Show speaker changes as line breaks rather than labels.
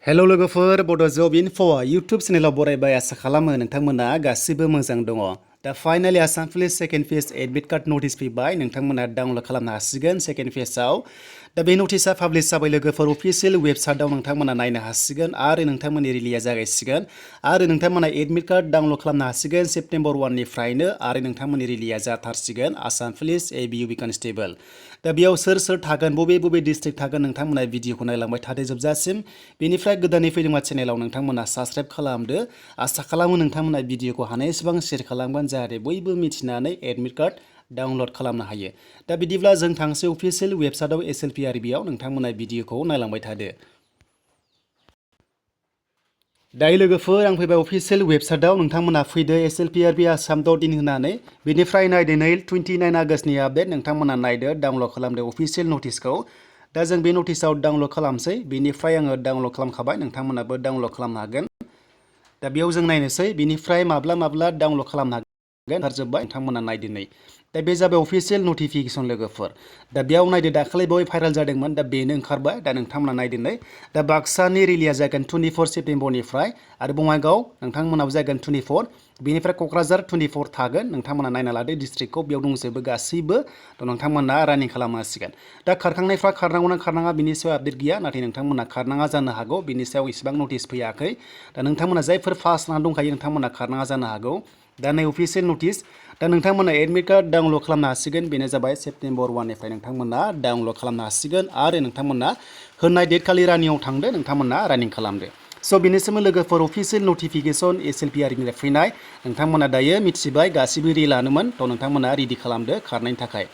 Hello लोगोफोर बड' जब info YouTube चेनेलाव बरायबाय आसा खालामो नोंथांमोना गासिबो मोजां दङ। दा finally Assam police second phase admit card notice फैबाय नोंथांमोना डाउनलड खालामनो हासिगोन सेकेन्ड फेजआव। दा बे नटिसा पाब्लिश जाबाय लोगोफोर अफिसियेल वेबसाइटआव नोंथांमोना नायनो हासिगोन आरो नोंथांमोननि रिलिया जागायसिगोन आरो नोंथांमोना एडमिट कार्ड डाउनलड खालामनो हासिगोन सेप्तेम्बर 1 निफ्रायनो आरो नोंथांमोननि रिलिया जाथारसिगोन आसाम पुलिस एबिइउबि कनस्टेबल। दा बेयाव सोर सोर थागोन बबे बबे डिस्ट्रिक्ट थागोन नोंथांमोना भिडिअखौ नायलांबाय थादो जोबजासिम। बेनिफ्राय गोदानै फैदोंबा चेनेलाव नोंथांमोना साबस्क्राइब खालामदो। आसा खालामो नोंथांमोना भिडिअखौ हानायसेबां शेयार खालामगोन जाहाथे बयबो मिथिनानै एडमिट कार्ड डाउनलड खालामनो हायो। दा बिदिब्ला जों थांसै अफिसियेल वेबसाइटआव SLPRBआव नोंथांमोना भिडिअखौ नायलांबाय थादो। दायो लोगोफोर आं फैबाय अफिसियेल वेबसाइटआव नोंथांमोना फैदो slprb.assam.in होनानै बेनिफ्राय नायदो नै 29 आगष्टनि आपडेट नोंथांमोना नायदो डाउनलड खालामदो अफिसियेल नटिसखौ। दा जों बे नटिसआव डाउनलड खालामसै बेनिफ्राय आङो डाउनलड खालामखाबाय नोंथांमोनाबो डाउनलड खालामनो हागोन। दा बेयाव जों नायनोसै बेनिफ्राय माब्ला डाउनलड खालामनो हागोन ओंखारजोब्बाय नोंथांमोना नायदो नै। दा बे जाबाय अफिसियेल नटिफिकेसन लोगोफोर। दा बेयाव नायदो दाखालि बावै भाइरेल जादोंमोन दा बेनो ओंखारबाय दा नोंथांमोना नायदो नै। दा बाक्सानि रिलिया जागोन 24 सेप्तेम्बरनिफ्राय आरो बङाइगाव नोंथांमोनाव जागोन 24 बेनिफ्राय क'क्राझार 24 थागोन नोंथांमोना नायना लादो डिस्ट्रिक्टखौ बेयाव दंजोबो गासैबो थ' नोंथांमोना रानिं खालामनो हासिगोन। दा खारखांनायफ्रा खारनांगौना खारनाङा बिनि सायाव आपडेट गैया नाथाय नोंथांमोना खारनाङा जानो हागौ बिनि सायाव इसेबां नटिस फैयाखै। दा नोंथांमोना जायफोर पास जानानै दंखायो नोंथांमोना खारनाङा जानो हागौ। दा नै अफिसियेल नटिस दा नोंथांमोना एडमिट कार्ड डाउनलड खालामनो हासिगोन बेनो जाबाय सेप्तेम्बर 1 निफ्राय नोंथांमोना डाउनलड खालामनो हासिगोन आरो नोंथांमोना होनाय डेट खालि रानिंआव थांदो नोंथांमोना रानिं खालामदो। स' बेनिसिम लोगोफोर अफिसियेल नटिफिकेसन SLPRBनिफ्राय फैनाय नोंथांमोना दायो मिथिबाय गासिबो रिलानोमोन थ' नोंथांमोना रेडि खालामदो खारनायनि थाखाय।